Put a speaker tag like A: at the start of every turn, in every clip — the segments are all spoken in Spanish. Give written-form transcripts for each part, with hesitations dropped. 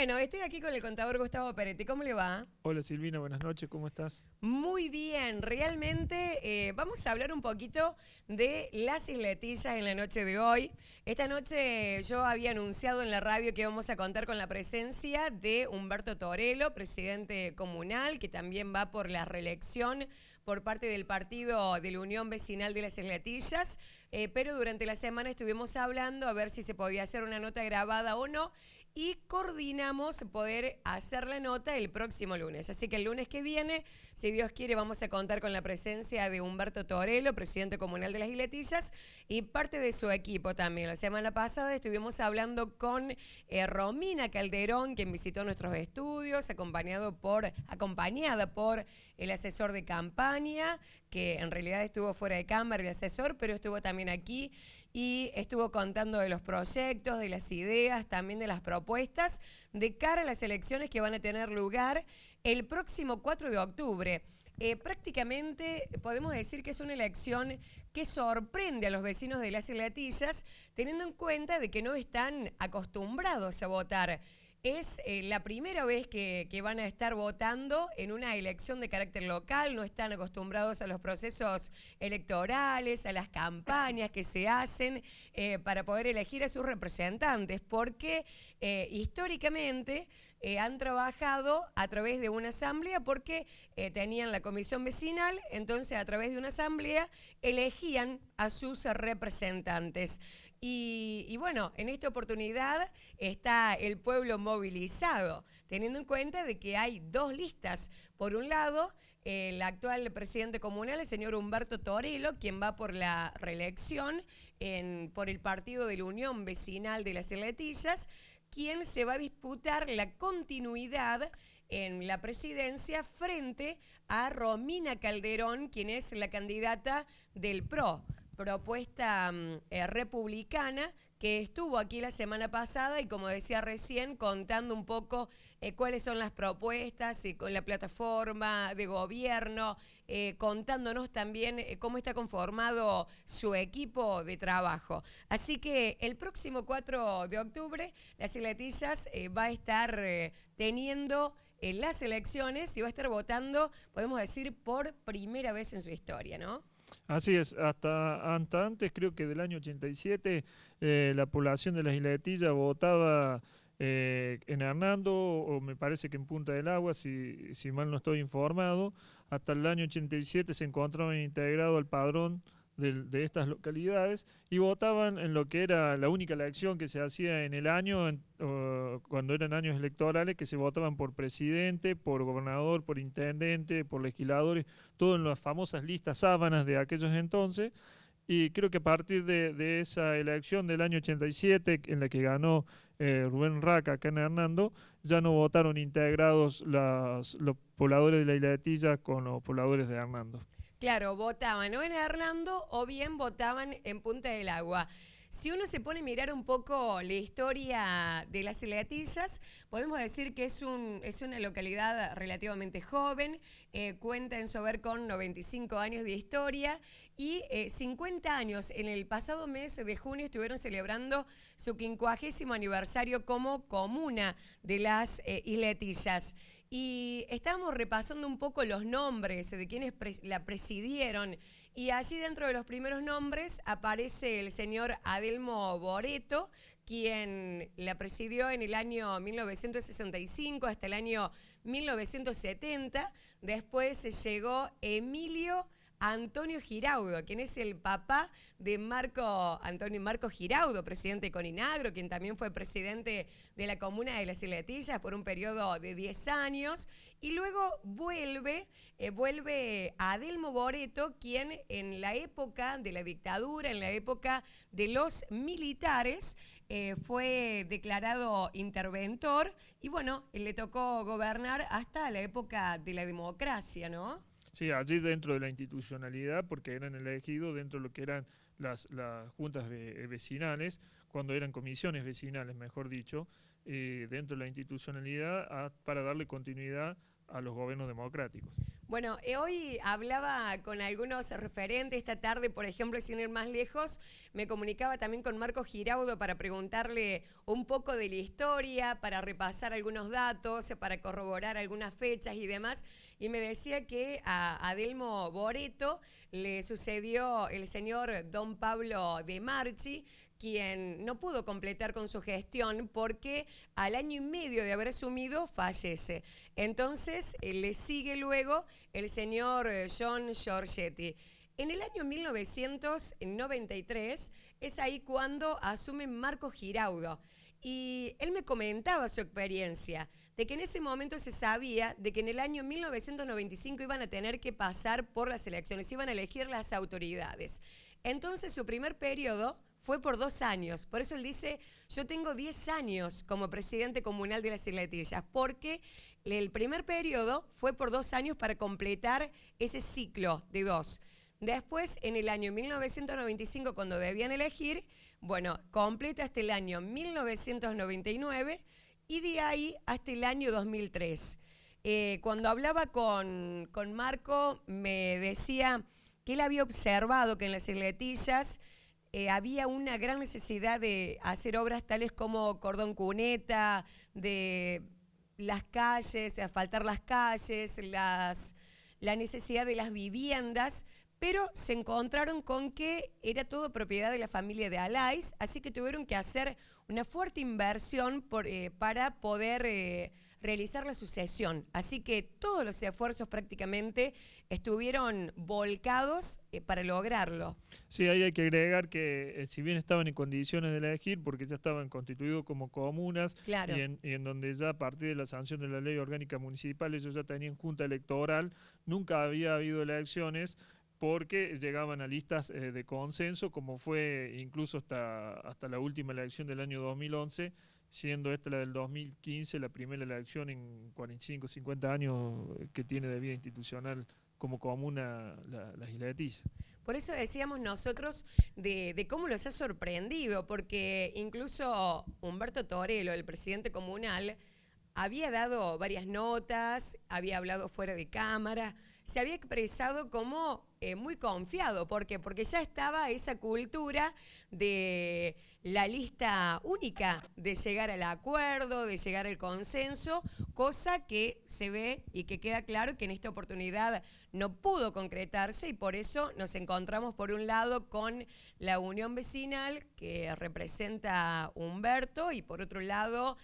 A: Bueno, estoy aquí con el contador Gustavo Peretti. ¿Cómo le va?
B: Hola Silvina, buenas noches, ¿cómo estás?
A: Muy bien, realmente vamos a hablar un poquito de las isletillas en la noche de hoy. Esta noche yo había anunciado en la radio que vamos a contar con la presencia de Humberto Torello, presidente comunal, que también va por la reelección por parte del partido de la Unión Vecinal de las Isletillas, pero durante la semana estuvimos hablando a ver si se podía hacer una nota grabada o no y coordinamos poder hacer la nota el próximo lunes. Así que el lunes que viene, si Dios quiere, vamos a contar con la presencia de Humberto Torello, presidente comunal de las Isletillas, y parte de su equipo también. La semana pasada estuvimos hablando con Romina Calderón, quien visitó nuestros estudios, acompañada por el asesor de campaña, que en realidad estuvo fuera de cámara el asesor, pero estuvo también aquí y estuvo contando de los proyectos, de las ideas, también de las propuestas de cara a las elecciones que van a tener lugar el próximo 4 de octubre. Prácticamente podemos decir que es una elección que sorprende a los vecinos de las Isletillas, teniendo en cuenta de que no están acostumbrados a votar. Es la primera vez que van a estar votando en una elección de carácter local, no están acostumbrados a los procesos electorales, a las campañas que se hacen para poder elegir a sus representantes, porque históricamente han trabajado a través de una asamblea porque tenían la comisión vecinal, entonces a través de una asamblea elegían a sus representantes. Y bueno, en esta oportunidad está el pueblo movilizado, teniendo en cuenta de que hay dos listas. Por un lado, el actual presidente comunal, el señor Humberto Torello, quien va por la reelección por el partido de la Unión Vecinal de las Isletillas, quien se va a disputar la continuidad en la presidencia frente a Romina Calderón, quien es la candidata del PRO, propuesta republicana, que estuvo aquí la semana pasada y, como decía recién, contando un poco cuáles son las propuestas y con la plataforma de gobierno, contándonos también cómo está conformado su equipo de trabajo. Así que el próximo 4 de octubre, las Isletillas va a estar teniendo las elecciones y va a estar votando, podemos decir, por primera vez en su historia, ¿no?
B: Así es, hasta antes, creo que del año 87, la población de las Isletillas votaba en Hernando, o me parece que en Punta del Agua, si mal no estoy informado. Hasta el año 87 se encontraban integrados al padrón de estas localidades y votaban en lo que era la única elección que se hacía en el año, cuando eran años electorales, que se votaban por presidente, por gobernador, por intendente, por legisladores, todo en las famosas listas sábanas de aquellos entonces. Y creo que a partir de esa elección del año 87, en la que ganó Rubén Raca acá en Hernando, ya no votaron integrados los pobladores de la Isletilla con los pobladores de Hernando.
A: Claro, votaban o en Hernando o bien votaban en Punta del Agua. Si uno se pone a mirar un poco la historia de las Isletillas, podemos decir que es una localidad relativamente joven, cuenta en su haber con 95 años de historia y 50 años. En el pasado mes de junio estuvieron celebrando su 50º aniversario como comuna de las Isletillas. Y estábamos repasando un poco los nombres de quienes la presidieron. Y allí dentro de los primeros nombres aparece el señor Adelmo Boreto, quien la presidió en el año 1965 hasta el año 1970. Después llegó Emilio Antonio Giraudo, quien es el papá de Marco Giraudo, presidente de Coninagro, quien también fue presidente de la comuna de las Isletillas por un periodo de 10 años. Y luego vuelve Adelmo Boreto, quien en la época de la dictadura, en la época de los militares, fue declarado interventor y bueno, le tocó gobernar hasta la época de la democracia, ¿no?
B: Sí, allí dentro de la institucionalidad, porque eran elegidos dentro de lo que eran las juntas vecinales, cuando eran comisiones vecinales, mejor dicho, dentro de la institucionalidad para darle continuidad a los gobiernos democráticos.
A: Bueno, hoy hablaba con algunos referentes esta tarde, por ejemplo, sin ir más lejos, me comunicaba también con Marco Giraudo para preguntarle un poco de la historia, para repasar algunos datos, para corroborar algunas fechas y demás, y me decía que a Adelmo Boreto le sucedió el señor Don Pablo de Marchi, quien no pudo completar con su gestión porque al año y medio de haber asumido fallece. Entonces le sigue luego el señor John Giorgetti. En el año 1993 es ahí cuando asume Marco Giraudo y él me comentaba su experiencia de que en ese momento se sabía de que en el año 1995 iban a tener que pasar por las elecciones, iban a elegir las autoridades. Entonces su primer periodo fue por 2 años. Por eso él dice, yo tengo 10 años como presidente comunal de las Isletillas, porque el primer periodo fue por 2 años para completar ese ciclo de 2. Después, en el año 1995, cuando debían elegir, bueno, completa hasta el año 1999 y de ahí hasta el año 2003. Cuando hablaba con Marco, me decía que él había observado que en las Isletillas había una gran necesidad de hacer obras tales como cordón cuneta, de las calles, de asfaltar las calles, la necesidad de las viviendas, pero se encontraron con que era todo propiedad de la familia de Alais, así que tuvieron que hacer una fuerte inversión para poder realizar la sucesión. Así que todos los esfuerzos prácticamente estuvieron volcados para lograrlo.
B: Sí, ahí hay que agregar que si bien estaban en condiciones de elegir, porque ya estaban constituidos como comunas
A: Claro.
B: y en donde ya a partir de la sanción de la ley orgánica municipal ellos ya tenían junta electoral, nunca había habido elecciones porque llegaban a listas de consenso, como fue incluso hasta la última elección del año 2011, siendo esta la del 2015 la primera elección en 45, 50 años que tiene de vida institucional como comuna las Islas de Tilla.
A: Por eso decíamos nosotros de cómo los ha sorprendido, porque incluso Humberto Torello, el presidente comunal, había dado varias notas, había hablado fuera de cámara, se había expresado como muy confiado. ¿Por qué? Porque ya estaba esa cultura de la lista única, de llegar al acuerdo, de llegar al consenso, cosa que se ve y que queda claro que en esta oportunidad no pudo concretarse y por eso nos encontramos por un lado con la unión vecinal que representa Humberto y por otro lado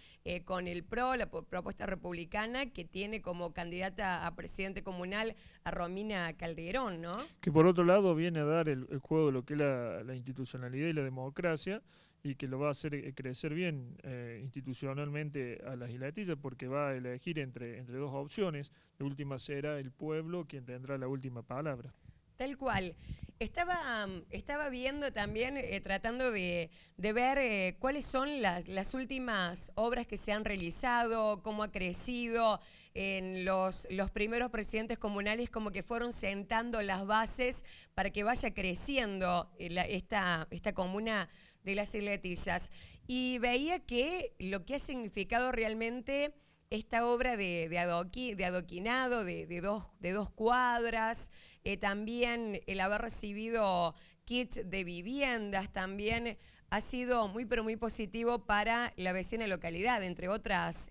A: con el PRO, la propuesta republicana que tiene como candidata a presidente comunal a Romina Calderón, ¿no?
B: Que por otro lado viene a dar el juego de lo que es la institucionalidad y la democracia y que lo va a hacer crecer bien institucionalmente a las Islas de Tilla porque va a elegir entre dos opciones. De última será el pueblo quien tendrá la última palabra.
A: Tal cual. Estaba viendo también, tratando de ver cuáles son las últimas obras que se han realizado, cómo ha crecido en los primeros presidentes comunales, como que fueron sentando las bases para que vaya creciendo esta comuna de las Isletillas. Y veía que lo que ha significado realmente esta obra de adoquinado de dos cuadras, también el haber recibido kits de viviendas, también ha sido muy pero muy positivo para la vecina localidad, entre otras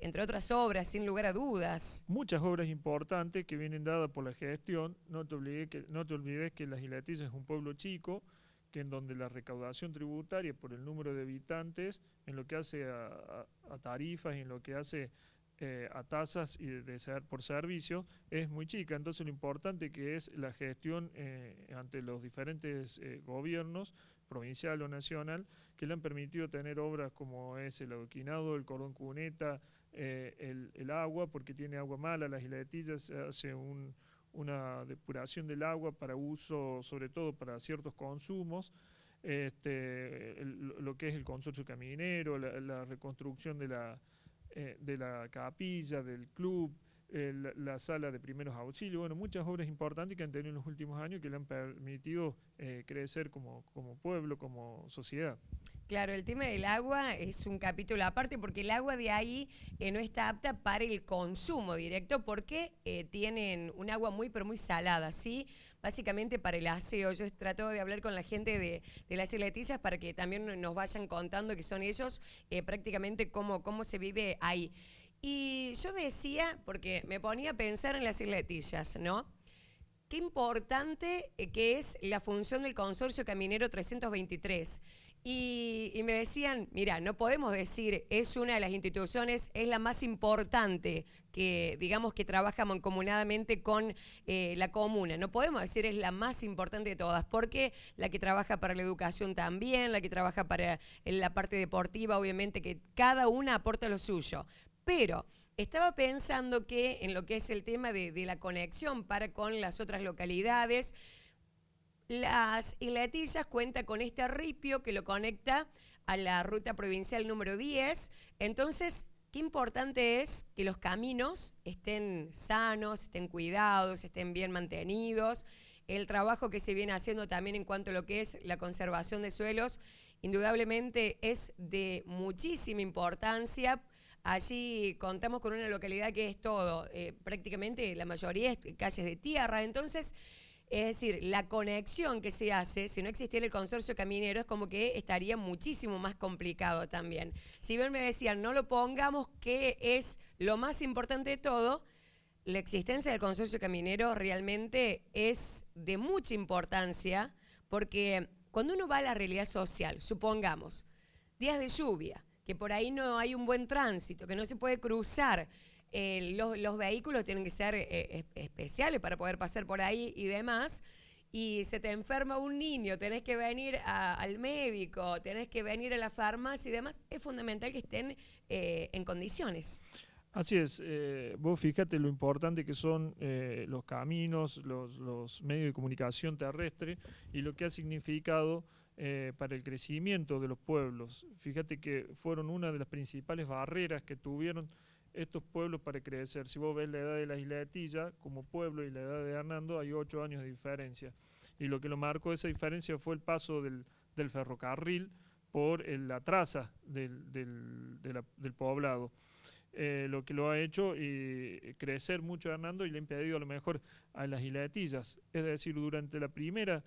A: obras, sin lugar a dudas.
B: Muchas obras importantes que vienen dadas por la gestión. No te olvides que las Islas de Tilla es un pueblo chico, que en donde la recaudación tributaria por el número de habitantes, en lo que hace a tarifas y en lo que hace a tasas y por servicio es muy chica. Entonces lo importante que es la gestión ante los diferentes gobiernos, provincial o nacional, que le han permitido tener obras como es el adoquinado, el cordón cuneta, el agua, porque tiene agua mala, las Islas de Tilla hace una depuración del agua para uso, sobre todo para ciertos consumos, lo que es el consorcio caminero, la reconstrucción de la capilla, del club, la sala de primeros auxilios, bueno, muchas obras importantes que han tenido en los últimos años que le han permitido crecer como pueblo, como sociedad.
A: Claro, el tema del agua es un capítulo aparte porque el agua de ahí no está apta para el consumo directo porque tienen un agua muy, pero muy salada, ¿sí? Básicamente para el aseo. Yo trato de hablar con la gente de las Letillas para que también nos vayan contando que son ellos prácticamente cómo se vive ahí. Y yo decía, porque me ponía a pensar en las Letillas, ¿no? Qué importante que es la función del Consorcio Caminero 323. Y me decían, mira, no podemos decir es una de las instituciones, es la más importante que, digamos, que trabaja mancomunadamente con la comuna. No podemos decir es la más importante de todas, porque la que trabaja para la educación también, la que trabaja para la parte deportiva, obviamente que cada una aporta lo suyo. Pero estaba pensando que en lo que es el tema de la conexión para con las otras localidades, las Letillas cuenta con este ripio que lo conecta a la ruta provincial número 10. Entonces, qué importante es que los caminos estén sanos, estén cuidados, estén bien mantenidos. El trabajo que se viene haciendo también en cuanto a lo que es la conservación de suelos, indudablemente es de muchísima importancia. Allí contamos con una localidad que es todo, prácticamente la mayoría es calles de tierra. Entonces, es decir, la conexión que se hace, si no existiera el consorcio caminero, es como que estaría muchísimo más complicado también. Si bien me decían, no lo pongamos, que es lo más importante de todo, la existencia del consorcio caminero realmente es de mucha importancia, porque cuando uno va a la realidad social, supongamos, días de lluvia, que por ahí no hay un buen tránsito, que no se puede cruzar, los vehículos tienen que ser especiales para poder pasar por ahí y demás, y se te enferma un niño, tenés que venir al médico, tenés que venir a la farmacia y demás, es fundamental que estén en condiciones.
B: Así es, vos fíjate lo importante que son los caminos, los medios de comunicación terrestre y lo que ha significado para el crecimiento de los pueblos. Fíjate que fueron una de las principales barreras que tuvieron estos pueblos para crecer. Si vos ves la edad de la Isla de Tilla como pueblo y la edad de Hernando, hay 8 años de diferencia. Y lo que lo marcó esa diferencia fue el paso del ferrocarril por la traza del poblado. Lo que lo ha hecho crecer mucho a Hernando y le ha impedido a lo mejor a las Islas de Tillas. Es decir, durante la primera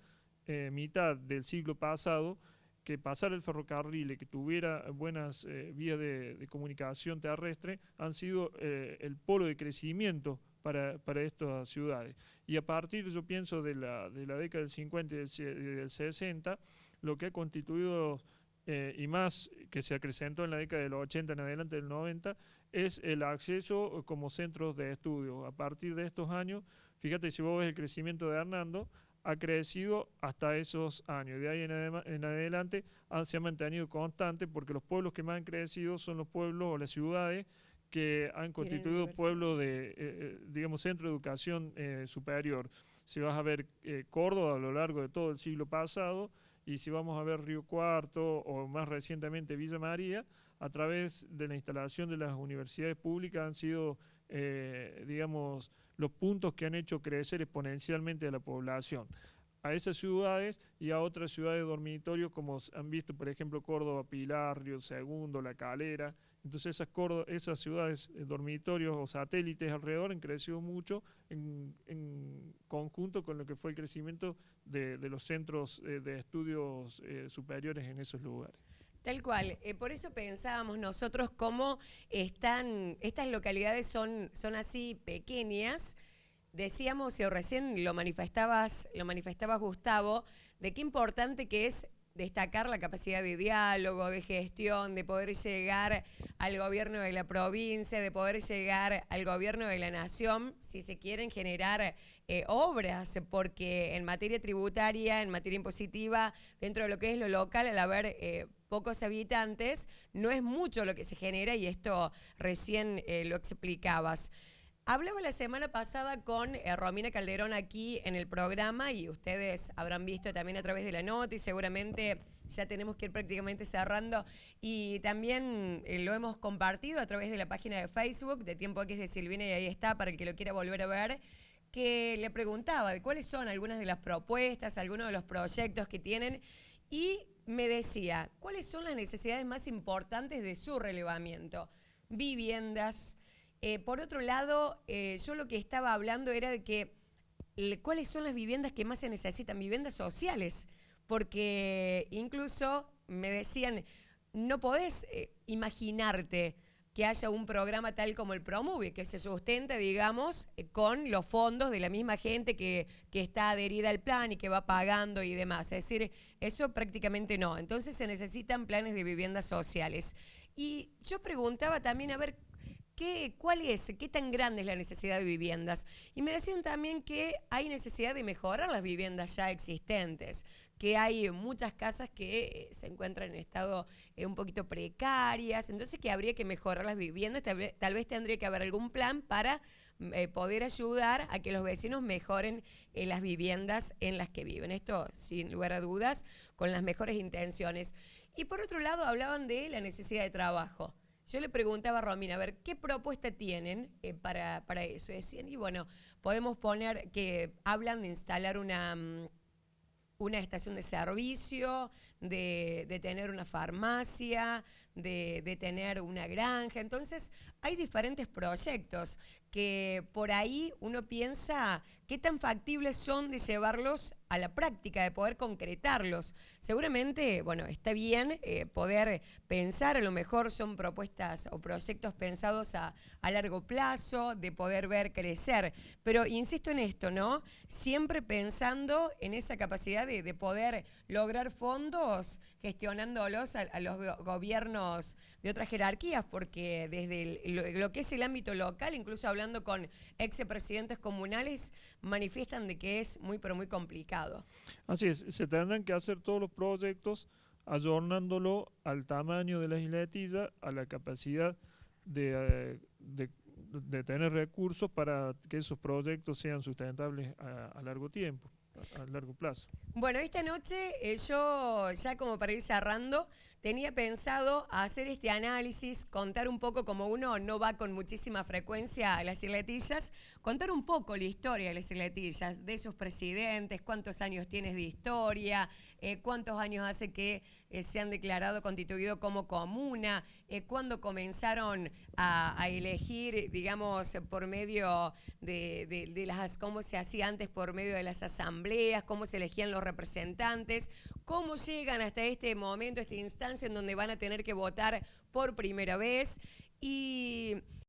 B: mitad del siglo pasado, que pasara el ferrocarril y que tuviera buenas vías de comunicación terrestre, han sido el polo de crecimiento para estas ciudades. Y a partir, yo pienso, de la década del 50 y del 60, lo que ha constituido, y más que se acrecentó en la década del 80 en adelante del 90, es el acceso como centros de estudio. A partir de estos años, fíjate, si vos ves el crecimiento de Hernando, ha crecido hasta esos años. De ahí en adelante se ha mantenido constante porque los pueblos que más han crecido son los pueblos o las ciudades que han constituido pueblos de, digamos, centro de educación superior. Si vas a ver Córdoba a lo largo de todo el siglo pasado, y si vamos a ver Río Cuarto o más recientemente Villa María, a través de la instalación de las universidades públicas han sido, digamos, los puntos que han hecho crecer exponencialmente a la población. A esas ciudades y a otras ciudades de dormitorio, como han visto, por ejemplo, Córdoba, Pilar, Río Segundo, La Calera. Entonces esas ciudades, dormitorios o satélites alrededor han crecido mucho en conjunto con lo que fue el crecimiento de los centros de estudios superiores en esos lugares.
A: Tal cual, por eso pensábamos nosotros cómo estas localidades son así pequeñas. Decíamos, y recién lo manifestabas Gustavo, de qué importante que es destacar la capacidad de diálogo, de gestión, de poder llegar al gobierno de la provincia, de poder llegar al gobierno de la nación, si se quieren generar obras, porque en materia tributaria, en materia impositiva, dentro de lo que es lo local, al haber pocos habitantes, no es mucho lo que se genera y esto recién lo explicabas. Hablaba la semana pasada con Romina Calderón aquí en el programa y ustedes habrán visto también a través de la nota y seguramente ya tenemos que ir prácticamente cerrando y también lo hemos compartido a través de la página de Facebook de Tiempo X de Silvina y ahí está para el que lo quiera volver a ver, que le preguntaba de cuáles son algunas de las propuestas, algunos de los proyectos que tienen y me decía, ¿cuáles son las necesidades más importantes de su relevamiento? Viviendas. Por otro lado, yo lo que estaba hablando era de que cuáles son las viviendas que más se necesitan, viviendas sociales, porque incluso me decían, no podés imaginarte que haya un programa tal como el Promuve, que se sustenta, digamos, con los fondos de la misma gente que está adherida al plan y que va pagando y demás. Es decir, eso prácticamente no. Entonces se necesitan planes de viviendas sociales. Y yo preguntaba también, a ver, ¿cuál es? ¿Qué tan grande es la necesidad de viviendas? Y me decían también que hay necesidad de mejorar las viviendas ya existentes, que hay muchas casas que se encuentran en estado un poquito precarias, entonces que habría que mejorar las viviendas, tal vez tendría que haber algún plan para poder ayudar a que los vecinos mejoren las viviendas en las que viven. Esto, sin lugar a dudas, con las mejores intenciones. Y por otro lado, hablaban de la necesidad de trabajo. Yo le preguntaba a Romina, a ver, ¿qué propuesta tienen para eso? Decían, y bueno, podemos poner que hablan de instalar una estación de servicio, de tener una farmacia, de tener una granja. Entonces, hay diferentes proyectos que por ahí uno piensa qué tan factibles son de llevarlos a la práctica, de poder concretarlos. Seguramente, bueno, está bien poder pensar, a lo mejor son propuestas o proyectos pensados a largo plazo, de poder ver crecer, pero insisto en esto, ¿no? Siempre pensando en esa capacidad de poder lograr fondos gestionándolos a los gobiernos de otras jerarquías, porque desde lo que es el ámbito local, incluso hablando con expresidentes comunales, manifiestan de que es muy, pero muy complicado.
B: Así es, se tendrán que hacer todos los proyectos ayornándolo al tamaño de la isletilla, a la capacidad de tener recursos para que esos proyectos sean sustentables a largo tiempo, a largo plazo.
A: Bueno, esta noche yo, ya como para ir cerrando, tenía pensado hacer este análisis, contar un poco, como uno no va con muchísima frecuencia a las isletillas, contar un poco la historia de las isletillas, de esos presidentes, cuántos años tienes de historia, cuántos años hace que se han declarado constituido como comuna, cuándo comenzaron a elegir, digamos, por medio de las, cómo se hacía antes por medio de las asambleas, cómo se elegían los representantes, cómo llegan hasta este momento, esta instancia en donde van a tener que votar por primera vez. Y